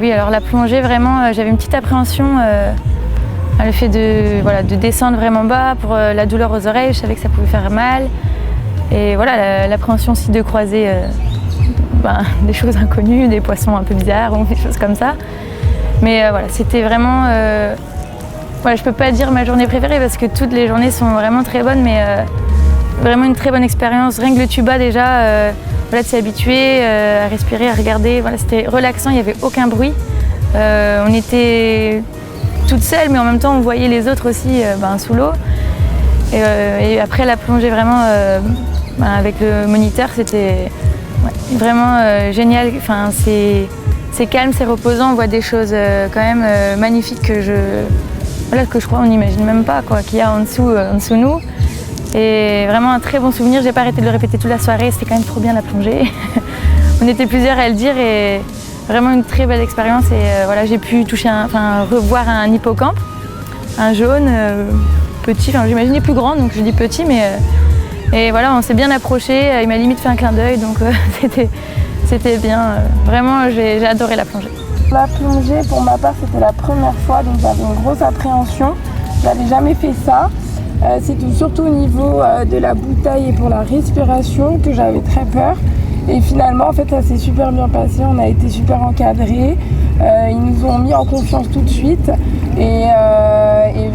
Oui, alors la plongée, vraiment, j'avais une petite appréhension. Le fait de descendre vraiment bas pour la douleur aux oreilles, je savais que ça pouvait faire mal. Et voilà, l'appréhension aussi de croiser des choses inconnues, des poissons un peu bizarres ou des choses comme ça. Mais voilà, c'était vraiment... je peux pas dire ma journée préférée parce que toutes les journées sont vraiment très bonnes, mais vraiment une très bonne expérience. Rien que le tuba déjà, de s'y habituer, à respirer, à regarder. Voilà, c'était relaxant, il n'y avait aucun bruit. On était toute seule, mais en même temps on voyait les autres aussi sous l'eau. Et après la plongée vraiment avec le moniteur, c'était vraiment génial. Enfin, c'est calme, c'est reposant, on voit des choses quand même magnifiques que je crois on n'imagine même pas qu'il y a en dessous nous. Et vraiment un très bon souvenir, j'ai pas arrêté de le répéter toute la soirée, c'était quand même trop bien la plongée. On était plusieurs à le dire et vraiment une très belle expérience. Et voilà, j'ai pu revoir un hippocampe, un jaune, petit, j'imagine plus grand, donc je dis petit, mais et voilà, on s'est bien approché, il m'a limite fait un clin d'œil, donc c'était bien. Vraiment, j'ai adoré la plongée. La plongée, pour ma part, c'était la première fois, donc j'avais une grosse appréhension. Je n'avais jamais fait ça. C'était surtout au niveau de la bouteille et pour la respiration que j'avais très peur. Et finalement, en fait, ça s'est super bien passé. On a été super encadrés. Ils nous ont mis en confiance tout de suite. Et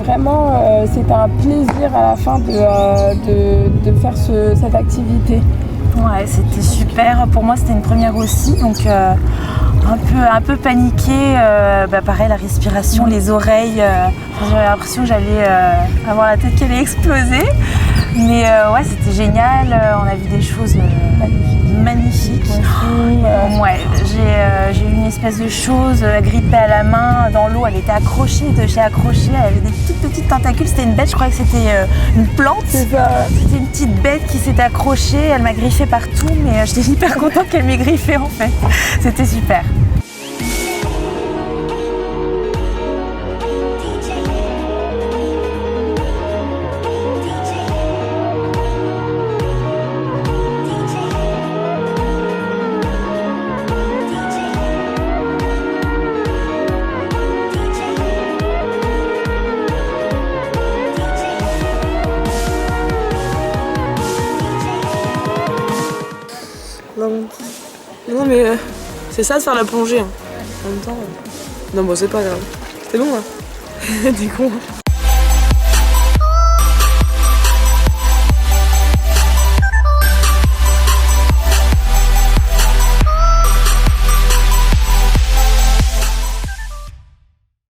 vraiment, c'était un plaisir à la fin de faire cette activité. Ouais, c'était super. Pour moi, c'était une première aussi. Donc, un peu paniquée. Pareil, la respiration, les oreilles. J'avais l'impression que j'allais avoir la tête qui allait exploser. Mais ouais, c'était génial. On a vu des choses magnifiques. J'ai eu une espèce de chose agrippée à la main dans l'eau. Elle était accrochée de chez accrochée. Elle avait des toutes petites tentacules. C'était une bête, je croyais que c'était une plante. C'était une petite bête qui s'était accrochée. Elle m'a griffé partout, mais j'étais hyper contente qu'elle m'ait griffé en fait. C'était super. Non mais c'est ça de faire la plongée. En même temps, non bon c'est pas grave. C'était bon là. T'es con.